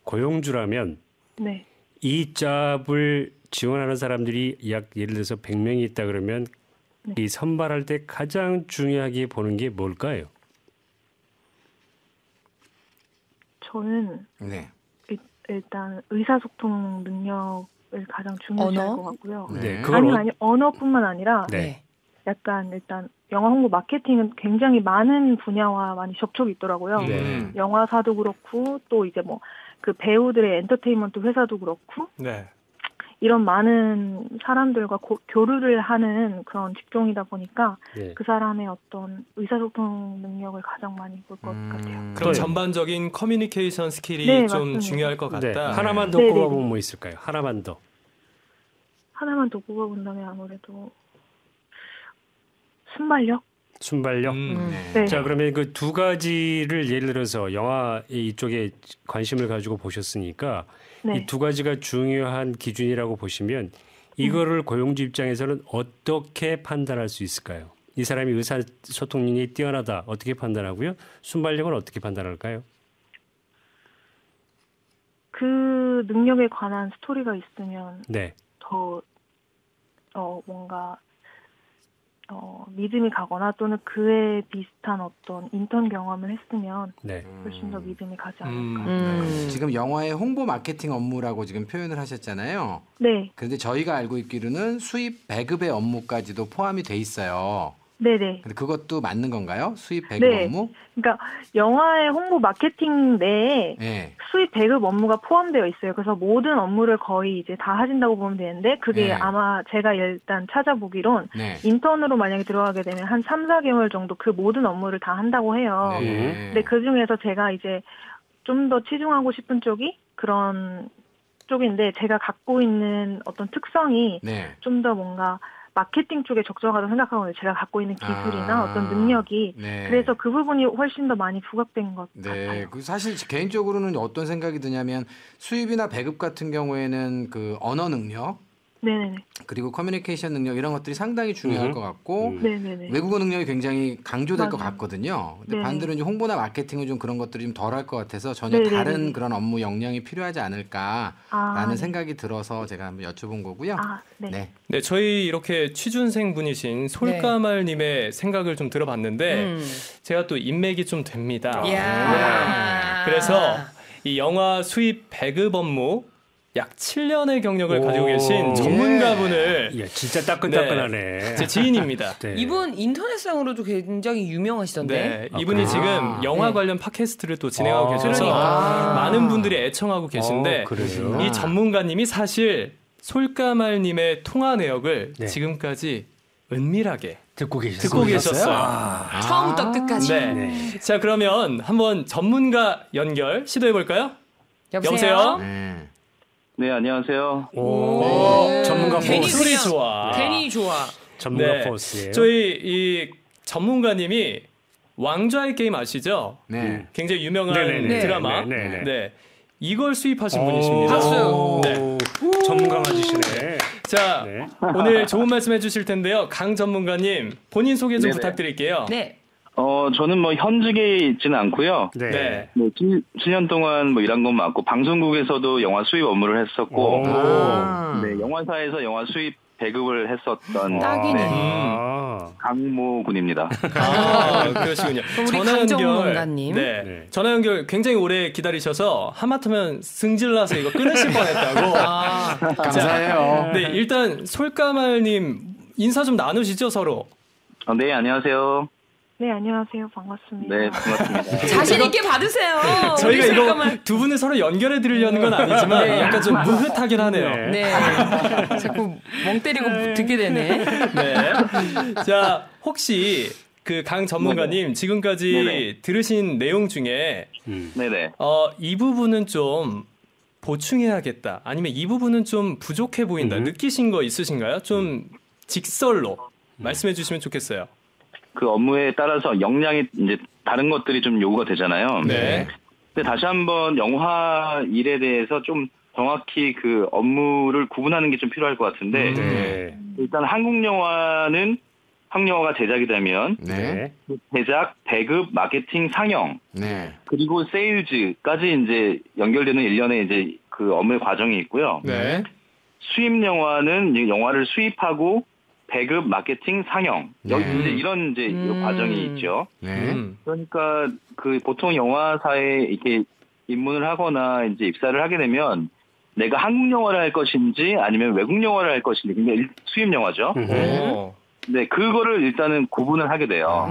고용주라면 네. 이 잡을 지원하는 사람들이 예를 들어서 100명이 있다 그러면 이 선발할 때 가장 중요하게 보는 게 뭘까요? 저는 네. 일단 의사소통 능력을 가장 중요시할 언어? 것 같고요. 네. 아니 언어뿐만 아니라 네. 약간 일단 영화 홍보 마케팅은 굉장히 많은 분야와 많이 접촉이 있더라고요. 네. 영화사도 그렇고 또 이제 뭐 그 배우들의 엔터테인먼트 회사도 그렇고 네. 이런 많은 사람들과 교류를 하는 그런 직종이다 보니까 네. 그 사람의 어떤 의사소통 능력을 가장 많이 볼 것 같아요. 그럼 또- 전반적인 커뮤니케이션 스킬이 네, 좀 맞습니다. 중요할 것 네. 같다. 하나만 더 네네네. 꼽아보면 뭐 있을까요? 하나만 더. 하나만 더 꼽아본다면 아무래도 순발력? 순발력. 네. 네. 자, 그러면 그 두 가지를 예를 들어서 영화 이쪽에 관심을 가지고 보셨으니까 네. 이 두 가지가 중요한 기준이라고 보시면 이거를 고용주 입장에서는 어떻게 판단할 수 있을까요? 이 사람이 의사소통 능력이 뛰어나다 어떻게 판단하고요? 순발력은 어떻게 판단할까요? 그 능력에 관한 스토리가 있으면 네. 더 뭔가 믿음이 가거나 또는 그에 비슷한 어떤 인턴 경험을 했으면 네. 훨씬 더 믿음이 가지 않을까. 지금 영화의 홍보 마케팅 업무라고 지금 표현을 하셨잖아요. 네, 그런데 저희가 알고 있기로는 수입 배급의 업무까지도 포함이 돼 있어요. 네네. 근데 그것도 맞는 건가요? 수입 배급 네. 업무? 그러니까 영화의 홍보 마케팅 내에 네. 수입 배급 업무가 포함되어 있어요. 그래서 모든 업무를 거의 이제 다 하신다고 보면 되는데 그게 네. 아마 제가 일단 찾아보기론 네. 인턴으로 만약에 들어가게 되면 한 3, 4개월 정도 그 모든 업무를 다 한다고 해요. 네. 근데 그 중에서 제가 이제 좀 더 치중하고 싶은 쪽이 그런 쪽인데 제가 갖고 있는 어떤 특성이 네. 좀 더 뭔가 마케팅 쪽에 적정하다고 생각하거든요. 제가 갖고 있는 기술이나 아, 어떤 능력이. 네. 그래서 그 부분이 훨씬 더 많이 부각된 것 네, 같아요. 그 사실 개인적으로는 어떤 생각이 드냐면 수입이나 배급 같은 경우에는 그 언어 능력 네네네. 그리고 커뮤니케이션 능력 이런 것들이 상당히 중요할 것 같고 네네네. 외국어 능력이 굉장히 강조될 것 맞아요. 같거든요. 근데 네네. 반대로 이제 홍보나 마케팅은 좀 그런 것들이 좀 덜할 것 같아서 전혀 네네네. 다른 그런 업무 역량이 필요하지 않을까라는 네. 생각이 들어서 제가 한번 여쭤본 거고요. 아, 네. 네. 네, 저희 이렇게 취준생 분이신 솔까말님의 생각을 좀 들어봤는데 제가 또 인맥이 좀 됩니다. 이야. 그래서 이 영화 수입 배급 업무 약 7년의 경력을 가지고 계신 전문가분을 야, 진짜 따끈따끈하네. 제 지인입니다. 네. 이분 인터넷상으로도 굉장히 유명하시던데. 네, 이분이 지금 영화 네. 관련 팟캐스트를 또 진행하고 계셔서 그러니까. 많은 분들이 애청하고 계신데 그래요? 이 전문가님이 사실 솔까말님의 통화 내역을 네. 지금까지 은밀하게 듣고 계셨어요. 듣고 계셨어요. 처음부터 끝까지. 네. 자, 그러면 한번 전문가 연결 시도해 볼까요? 여보세요? 네. 네, 안녕하세요. 오, 전문가 괜히 포스. 소리 그냥 좋아. 괜히 좋아. 전문가 포스예요. 저희 이 전문가님이 왕좌의 게임 아시죠? 네. 굉장히 유명한 네네네. 드라마. 네네네. 네. 이걸 수입하신 분이십니다. 박수. 네. 전문가 맞으시네. 자, 네. 오늘 좋은 말씀 해주실 텐데요. 강 전문가님 본인 소개 좀 네네. 부탁드릴게요. 네. 저는 뭐 현직에 있지는 않고요. 네. 네. 뭐 7년 동안 뭐 일한 건 맞고 방송국에서도 영화 수입 업무를 했었고, 아. 네, 영화사에서 영화 수입 배급을 했었던 딱이네. 네, 아. 강모 군입니다. 아, 그러시군요. 그럼 우리 강 전문가님. 네. 네. 전화 연결 굉장히 오래 기다리셔서 하마터면 승질나서 이거 끊으실 뻔했다고. 감사해요. 네, 일단 솔까말님 인사 좀 나누시죠 서로. 네, 안녕하세요. 네, 안녕하세요. 반갑습니다. 네, 반갑습니다. 자신 있게 받으세요. 저희가 우리 이거 잠깐만. 두 분을 서로 연결해 드리려는 건 아니지만 네. 약간 좀 무흐하긴 하네요. 네. 자꾸 멍 때리고 듣게 되네. 네. 자, 혹시 그 강 전문가님 지금까지 네네. 들으신 내용 중에 네네. 이 부분은 좀 보충해야겠다. 아니면 이 부분은 좀 부족해 보인다. 느끼신 거 있으신가요? 좀 직설로 말씀해 주시면 좋겠어요. 그 업무에 따라서 역량이 이제 다른 것들이 좀 요구가 되잖아요. 네. 근데 다시 한번 영화 일에 대해서 좀 정확히 그 업무를 구분하는 게 좀 필요할 것 같은데 네. 일단 한국 영화는 한국 영화가 제작이 되면 네. 제작, 배급, 마케팅, 상영 네. 그리고 세일즈까지 이제 연결되는 일련의 이제 그 업무의 과정이 있고요. 네. 수입 영화는 이제 영화를 수입하고 배급, 마케팅, 상영 여기 이제 이런 이제 과정이 있죠. 네. 그러니까 그 보통 영화사에 이렇게 입문을 하거나 이제 입사를 하게 되면 내가 한국 영화를 할 것인지 아니면 외국 영화를 할 것인지 그러니까 수입 영화죠. 오. 네, 그거를 일단은 구분을 하게 돼요.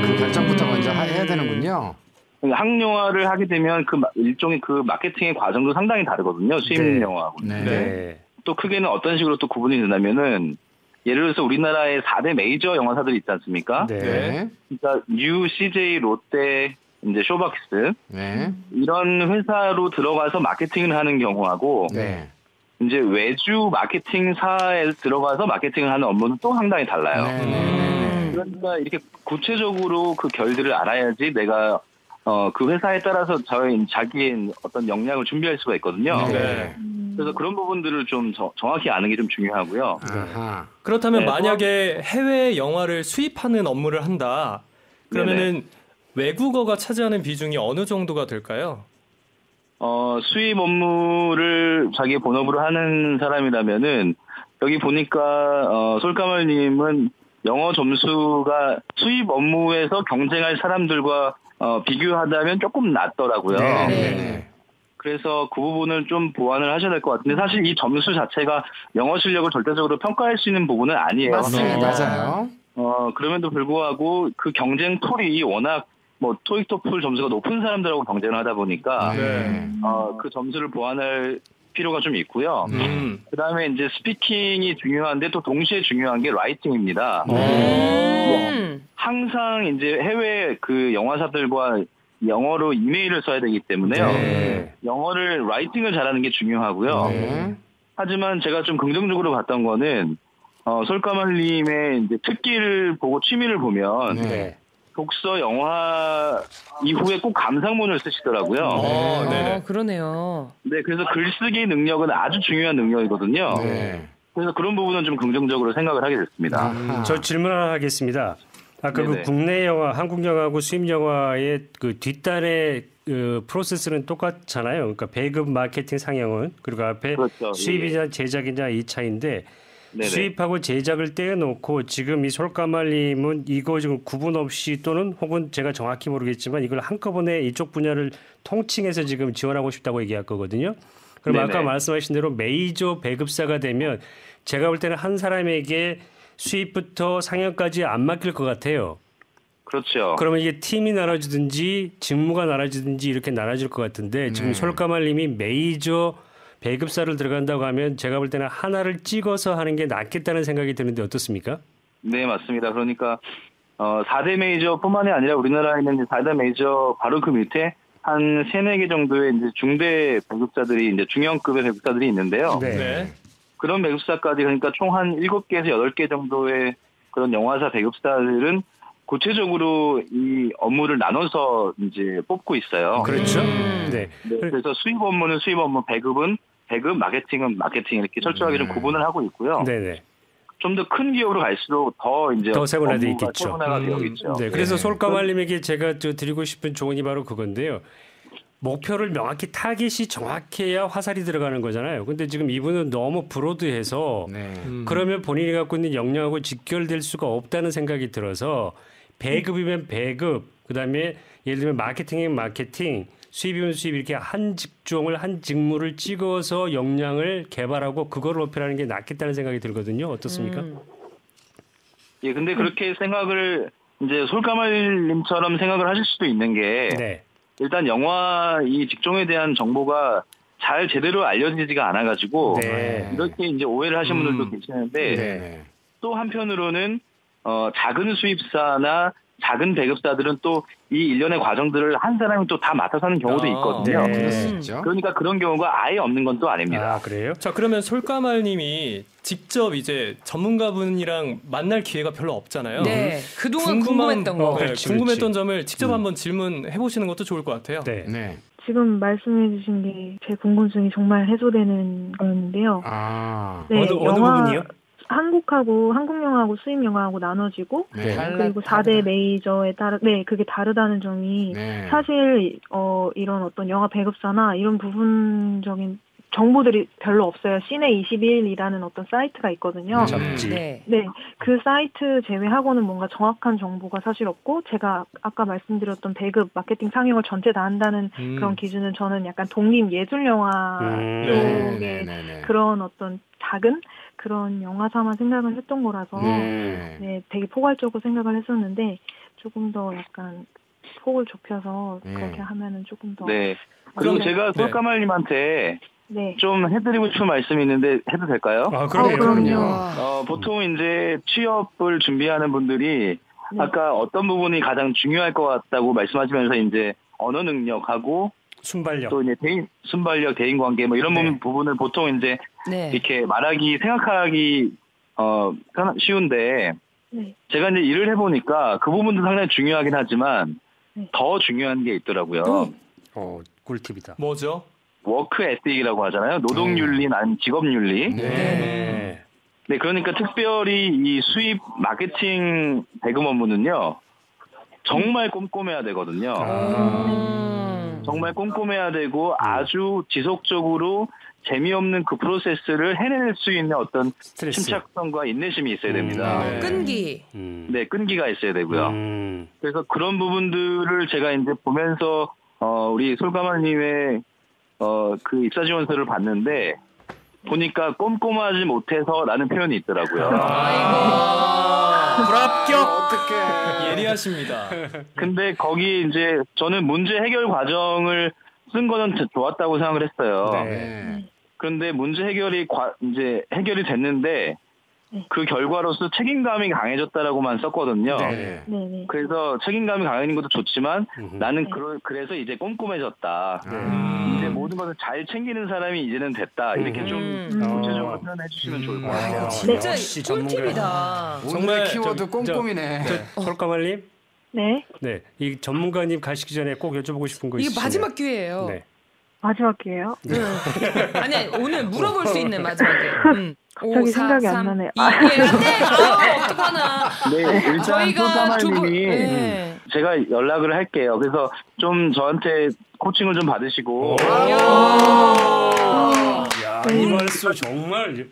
그 결정부터 먼저 해야 되는군요. 그러니까 한국 영화를 하게 되면 그 일종의 그 마케팅의 과정도 상당히 다르거든요. 수입 네. 영화하고. 네. 네. 또 크게는 어떤 식으로 또 구분이 된다면은 예를 들어서 우리나라의 4대 메이저 영화사들이 있지 않습니까? 네. 네. 그러니까 U, CJ, 롯데, 이제 쇼박스 네. 이런 회사로 들어가서 마케팅을 하는 경우하고 네. 이제 외주 마케팅사에 들어가서 마케팅을 하는 업무는 또 상당히 달라요. 네. 그러니까 이렇게 구체적으로 그 결들을 알아야지 내가 그 회사에 따라서 자기의 어떤 역량을 준비할 수가 있거든요. 네. 그래서 그런 부분들을 좀 정확히 아는 게 좀 중요하고요. 아하. 그렇다면 네, 만약에 해외 영화를 수입하는 업무를 한다. 그러면은 외국어가 차지하는 비중이 어느 정도가 될까요? 수입 업무를 자기 본업으로 하는 사람이라면은 여기 보니까 솔까말님은 영어 점수가 수입 업무에서 경쟁할 사람들과 비교하다면 조금 낮더라고요. 네. 그래서 그 부분을 좀 보완을 하셔야 될 것 같은데 사실 이 점수 자체가 영어 실력을 절대적으로 평가할 수 있는 부분은 아니에요. 맞습니다. 맞아요. 그럼에도 불구하고 그 경쟁 툴이 워낙 뭐 토익 토플 점수가 높은 사람들하고 경쟁을 하다 보니까 그 점수를 보완할 필요가 좀 있고요. 그다음에 이제 스피킹이 중요한데 또 동시에 중요한 게 라이팅입니다. 항상 이제 해외 그 영화사들과 영어로 이메일을 써야 되기 때문에요. 영어를 라이팅을 잘하는 게 중요하고요. 하지만 제가 좀 긍정적으로 봤던 거는 솔까말님의 이제 특기를 보고 취미를 보면 독서 영화 이후에 꼭 감상문을 쓰시더라고요. 그러네요. 네, 그래서 글쓰기 능력은 아주 중요한 능력이거든요. 그래서 그런 부분은 좀 긍정적으로 생각을 하게 됐습니다. 저 질문 하나 하겠습니다. 아까 네네. 그 국내 영화, 한국 영화하고 수입 영화의 그 뒷단의 그 프로세스는 똑같잖아요. 그러니까 배급, 마케팅, 상영은 그리고 앞에 그렇죠. 수입이냐 제작이냐 이 차이인데 네네. 수입하고 제작을 떼어놓고 지금 이 솔까말님은 이거 지금 구분 없이 또는 혹은 제가 정확히 모르겠지만 이걸 한꺼번에 이쪽 분야를 통칭해서 지금 지원하고 싶다고 얘기할 거거든요. 그럼 네네. 아까 말씀하신 대로 메이저 배급사가 되면 제가 볼 때는 한 사람에게 수입부터 상영까지 안 맡길 것 같아요. 그렇죠. 그러면 이게 팀이 나눠지든지 직무가 나눠지든지 이렇게 나눠질 것 같은데 지금 솔까말님이 메이저 배급사를 들어간다고 하면 제가 볼 때는 하나를 찍어서 하는 게 낫겠다는 생각이 드는데 어떻습니까? 네, 맞습니다. 그러니까 4대 메이저뿐만이 아니라 우리나라에 있는 이제 4대 메이저 바로 그 밑에 한 3, 4개 정도의 이제 중대 배급사들이 이제 중형급의 배급사들이 있는데요. 네. 그런 배급사까지 그러니까 총 한 7개에서 8개 정도의 그런 영화사 배급사들은 구체적으로 이 업무를 나눠서 이제 뽑고 있어요. 그렇죠. 네. 네, 그래서 수입 업무는 수입 업무, 배급은 배급, 마케팅은 마케팅 이렇게 철저하게 좀 구분을 하고 있고요. 네네. 좀 더 큰 기업으로 갈수록 더 이제 더 세분화돼 업무가 있겠죠. 세분화가 되어 있죠. 네. 그래서 솔까말님에게 제가 드리고 싶은 조언이 바로 그건데요. 목표를 명확히 타겟이 정확해야 화살이 들어가는 거잖아요. 근데 지금 이분은 너무 브로드해서 그러면 본인이 갖고 있는 역량하고 직결될 수가 없다는 생각이 들어서 배급이면 배급, 그다음에 예를 들면 마케팅이면 마케팅, 수입이면 수입 이렇게 한 직종을 한 직무를 찍어서 역량을 개발하고 그걸 높이라는 게 낫겠다는 생각이 들거든요. 어떻습니까? 예, 근데 그렇게 생각을 이제 솔까말님처럼 생각을 하실 수도 있는 게 네. 일단 영화 이 직종에 대한 정보가 잘 제대로 알려지지가 않아가지고 네. 이렇게 이제 오해를 하신 분들도 계시는데 또 한편으로는 작은 수입사나 작은 배급사들은 또 이 일련의 과정들을 한 사람이 또 다 맡아서 하는 경우도 있거든요. 네. 그럴 수 있죠. 그러니까 그런 경우가 아예 없는 건 또 아닙니다. 아, 그래요? 자, 그러면 솔까말님이 직접 이제 전문가분이랑 만날 기회가 별로 없잖아요. 네. 그동안 궁금했던 거. 네, 그렇지, 궁금했던 그렇지. 점을 직접 한번 질문해 보시는 것도 좋을 것 같아요. 네. 네. 지금 말씀해주신 게 제 궁금증이 정말 해소되는 거였는데요. 아. 네, 어느 부분이요? 한국 영화하고 수입 영화하고 나눠지고 네. 그리고 4대 메이저에 따라 그게 다르다는 점이 네. 사실 이런 어떤 영화 배급사나 이런 부분적인 정보들이 별로 없어요. 시내 21이라는 어떤 사이트가 있거든요. 잡지. 네. 네, 그 사이트 제외하고는 뭔가 정확한 정보가 사실 없고 제가 아까 말씀드렸던 배급, 마케팅, 상영을 전체 다 한다는 그런 기준은 저는 약간 독립 예술 영화 쪽의 그런 어떤 작은 그런 영화사만 생각을 했던 거라서 네, 되게 포괄적으로 생각을 했었는데 조금 더 약간 폭을 좁혀서 그렇게 하면은 조금 더 네. 그럼 제가 솔까말님한테 네. 좀 해드리고 싶은 말씀이 있는데 해도 될까요? 아, 그럼요. 그럼요. 보통 이제 취업을 준비하는 분들이 아까 어떤 부분이 가장 중요할 것 같다고 말씀하시면서 이제 언어 능력하고 순발력. 또 이제 순발력, 대인 관계 뭐 이런 부분을 보통 이제 네. 이렇게 생각하기 쉬운데 네. 제가 이제 일을 해보니까 그 부분도 상당히 중요하긴 하지만 더 중요한 게 있더라고요. 꿀팁이다. 뭐죠? 워크 에틱이라고 하잖아요. 노동윤리, 아니면 직업윤리. 네. 네, 그러니까 특별히 이 수입 마케팅 배급 업무는요, 정말 꼼꼼해야 되거든요. 정말 꼼꼼해야 되고 아주 지속적으로 재미없는 그 프로세스를 해낼 수 있는 어떤 스트레스. 침착성과 인내심이 있어야 됩니다. 끈기. 네, 끈기가 있어야 되고요. 그래서 그런 부분들을 제가 이제 보면서 우리 솔가마님의 그 입사 지원서를 봤는데 보니까 꼼꼼하지 못해서라는 표현이 있더라고요. 불합격. 어떻게? 예리하십니다. 근데 거기 이제 저는 문제 해결 과정을 쓴 거는 좋았다고 생각을 했어요. 네. 그런데 문제 해결이 이제 해결이 됐는데 그 결과로서 책임감이 강해졌다라고만 썼거든요. 네. 네네. 그래서 책임감이 강해진 것도 좋지만 나는 그래서 이제 꼼꼼해졌다. 이제 모든 것을 잘 챙기는 사람이 이제는 됐다. 이렇게 좀 구체적으로 표현해 주시면 좋을 것 같아요. 진짜 역시 전문가. 꿀팁이다. 오늘의 정말 키워드 꼼꼼이네. 솔까말님, 네. 네, 이 전문가님 가시기 전에 꼭 여쭤보고 싶은 거 이게 있으시면. 마지막 기회예요. 네. 마지막 기회요? 아니 오늘 물어볼 수 있는 마지막 기회. 갑자기 생각이 안 나네. 2, 1, 안돼. 어떡하나. 네, 일단 저희가 두 분. 솔가마님이 네. 제가 연락을 할게요. 그래서 좀 저한테 코칭을 좀 받으시고 야, 이발소 정말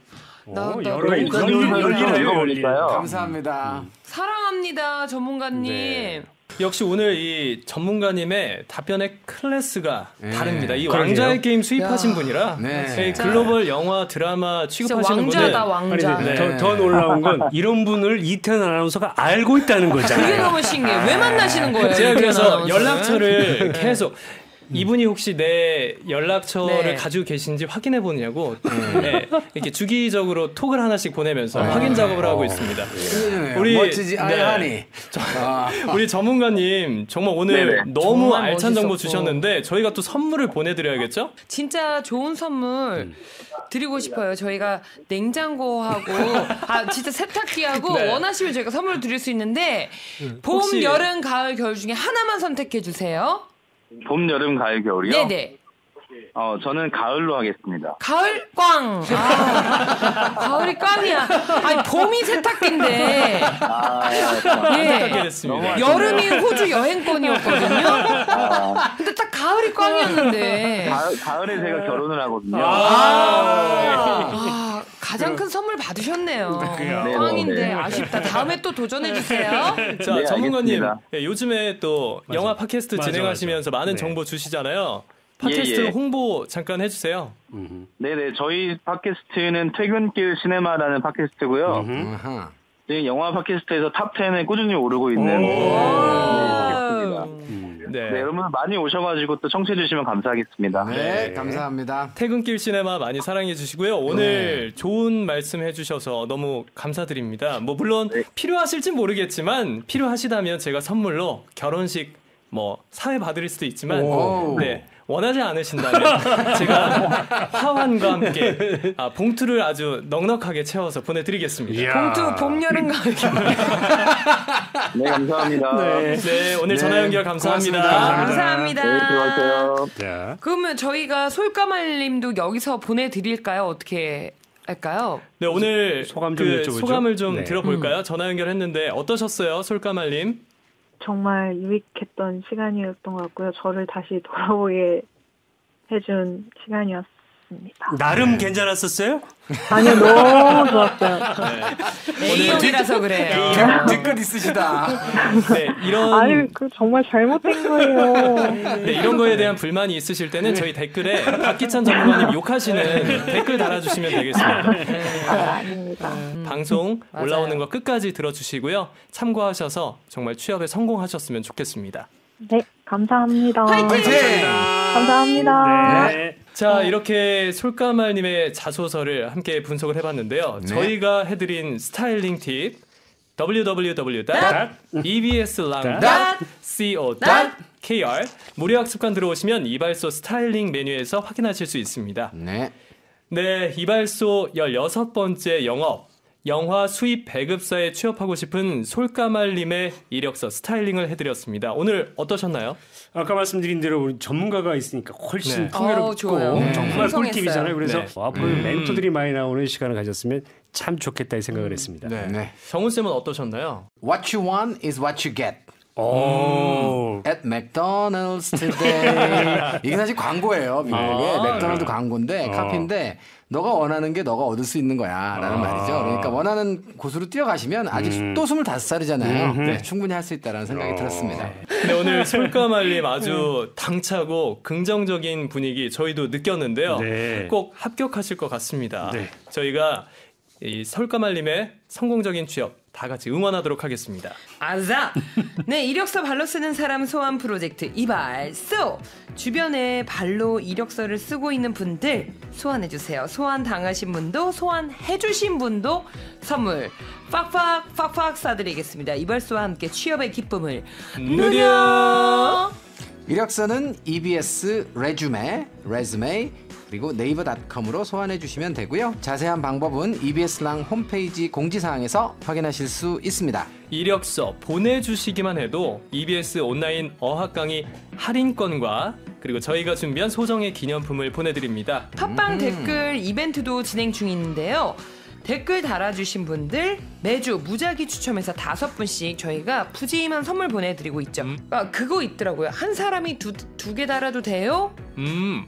나 여러 입사 지원서를 좀 읽어보니까요. 감사합니다. 사랑합니다 전문가님. 네. 역시 오늘 이 전문가님의 답변의 클래스가 네. 다릅니다. 이 그러게요. 왕자의 게임 수입하신 야. 분이라 네. 이 글로벌 영화 드라마 진짜 취급하시는 분들 왕자다 왕자. 아니, 네. 더 놀라운 건 이런 분을 이태원 아나운서가 알고 있다는 그게 거잖아요. 너무 신기해. 왜 만나시는 거예요? 제가 그래서 이태원 아나운서를? 연락처를 계속 이분이 혹시 내 연락처를 네. 가지고 계신지 확인해 보냐고 네, 이렇게 주기적으로 톡을 하나씩 보내면서 확인 작업을 하고 있습니다. 우리- 멋지지 네. 아이하니. 우리 전문가님 정말 오늘 네네. 너무 정말 알찬 정보 멋있었고. 주셨는데 저희가 또 선물을 보내드려야겠죠? 진짜 좋은 선물 드리고 싶어요. 저희가 냉장고하고 진짜 세탁기하고 네. 원하시면 저희가 선물 드릴 수 있는데 봄, 혹시- 여름, 가을, 겨울 중에 하나만 선택해 주세요. 봄, 여름, 가을, 겨울이요? 네네. 저는 가을로 하겠습니다. 가을 꽝. 가을이 꽝이야. 아니 봄이 세탁기인데. 안타깝게 예. 됐습니다. 여름이 호주 여행권이었거든요. 근데 딱 가을이 꽝이었는데. 가을에 제가 결혼을 하거든요. 가장 큰 선물 받으셨네요. 네, 꽝인데 네. 아쉽다. 다음에 또 도전해 주세요. 자, 네, 전문가님 알겠습니다. 예, 요즘에 또 영화 팟캐스트 맞아, 진행하시면서 맞아. 많은 네. 정보 주시잖아요. 팟캐스트 예, 예. 홍보 잠깐 해주세요. 네네, 저희 팟캐스트는 퇴근길 시네마라는 팟캐스트고요. 아하. 지금 영화 팟캐스트에서 탑 10에 꾸준히 오르고 있는 팟캐스트입니다. 네. 네, 여러분 많이 오셔가지고 또 청취해 주시면 감사하겠습니다. 네, 감사합니다. 퇴근길 시네마 많이 사랑해 주시고요. 오늘 좋은 말씀 해주셔서 너무 감사드립니다. 뭐 물론 필요하실진 모르겠지만 필요하시다면 제가 선물로 결혼식 뭐 사회 봐드릴 수도 있지만 오. 네. 원하지 않으신다면 제가 화환과 함께 봉투를 아주 넉넉하게 채워서 보내드리겠습니다. 이야. 봉투 봄, 여름, 가을, 겨울. 네, 감사합니다. 네, 오늘 전화 연결 감사합니다. 고맙습니다. 감사합니다. 네, 들어가세요. 자, 그러면 저희가 솔까말님도 여기서 보내드릴까요? 어떻게 할까요? 네, 오늘 소감 좀 그 여쭤보죠. 소감을 좀 네. 들어볼까요? 전화 연결했는데 어떠셨어요, 솔까말님? 정말 유익했던 시간이었던 것 같고요. 저를 다시 돌아보게 해준 시간이었습니다. 나름 괜찮았었어요? 아니요, 너무 좋았어요. A형이라서 그래요. 뒤끝 있으시다. 네, 이런 아니, 그 정말 잘못된 거예요. 네, 이런 거에 대한 불만이 있으실 때는 저희 댓글에 박기찬 전문가님 욕하시는 댓글 달아주시면 되겠습니다. 아닙니다. 방송 맞아요. 올라오는 거 끝까지 들어주시고요. 참고하셔서 정말 취업에 성공하셨으면 좋겠습니다. 네, 감사합니다. 화이팅! 감사합니다. 네. 자, 이렇게 솔까말님의 자소서를 함께 분석을 해봤는데요. 네. 저희가 해드린 스타일링 팁 www.ebslang.co.kr 무료 학습관 들어오시면 이발소 스타일링 메뉴에서 확인하실 수 있습니다. 네. 네, 이발소 16번째 영업 영화 수입 배급사에 취업하고 싶은 솔까말님의 이력서 스타일링을 해드렸습니다. 오늘 어떠셨나요? 아까 말씀드린 대로 우리 전문가가 있으니까 훨씬 네. 풍요롭고 좋아요. 정말 풍성했어요. 꿀팁이잖아요. 그래서 네. 앞으로 멘토들이 많이 나오는 시간을 가졌으면 참 좋겠다 이 생각을 했습니다. 네. 정훈 쌤은 어떠셨나요? What you want is what you get. At McDonald's today. 이게 사실 광고예요. 미국의 맥도날드 광고인데 카피인데 너가 원하는 게 너가 얻을 수 있는 거야 라는 말이죠. 그러니까 원하는 곳으로 뛰어가시면 아직 또 25살이잖아요. 네, 충분히 할 수 있다는 생각이 들었습니다. 네, 오늘 솔까말림 아주 당차고 긍정적인 분위기 저희도 느꼈는데요. 네. 꼭 합격하실 것 같습니다. 네. 저희가 이 솔까말림의 성공적인 취업 다 같이 응원하도록 하겠습니다. 아자! 네, 이력서 발로 쓰는 사람 소환 프로젝트 이발소! 주변에 발로 이력서를 쓰고 있는 분들 소환해주세요. 소환 당하신 분도 소환해주신 분도 선물 팍팍 쏴드리겠습니다. 이발소와 함께 취업의 기쁨을 누려! 이력서는 EBS 레주메 그리고 네이버닷컴으로 소환해 주시면 되고요. 자세한 방법은 EBS랑 홈페이지 공지사항에서 확인하실 수 있습니다. 이력서 보내주시기만 해도 EBS 온라인 어학 강의 할인권과 그리고 저희가 준비한 소정의 기념품을 보내드립니다. 팟빵 댓글 이벤트도 진행 중인데요. 댓글 달아주신 분들 매주 무작위 추첨해서 5분씩 저희가 푸짐한 선물 보내드리고 있죠. 아, 그거 있더라고요. 한 사람이 두 개 달아도 돼요?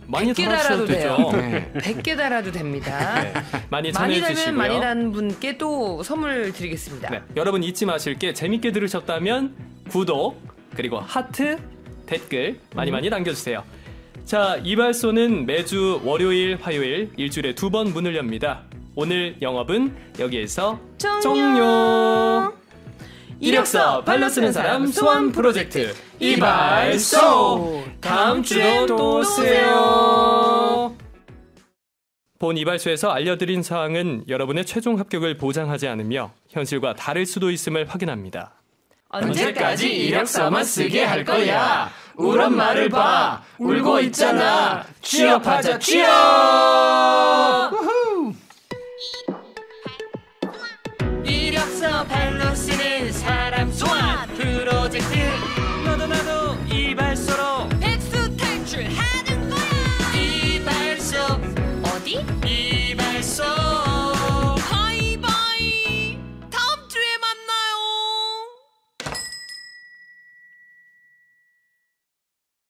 많이 100개 달아주셔도 달아도 돼요. 되죠. 네. 100개 달아도 됩니다. 네, 많이 많이 참여해 달면 주시고요. 많이 단 분께 또 선물 드리겠습니다. 네, 여러분 잊지 마실 게 재밌게 들으셨다면 구독 그리고 하트 댓글 많이 남겨주세요. 자, 이발소는 매주 월요일 화요일 일주일에 2번 문을 엽니다. 오늘 영업은 여기에서 종료. 이력서 발로 쓰는 사람 소환 프로젝트 이발소 다음 주에 또 오세요. 본 이발소에서 알려드린 사항은 여러분의 최종 합격을 보장하지 않으며 현실과 다를 수도 있음을 확인합니다. 언제까지 이력서만 쓰게 할 거야? 울 엄마를 봐. 울고 있잖아. 취업하자, 취업!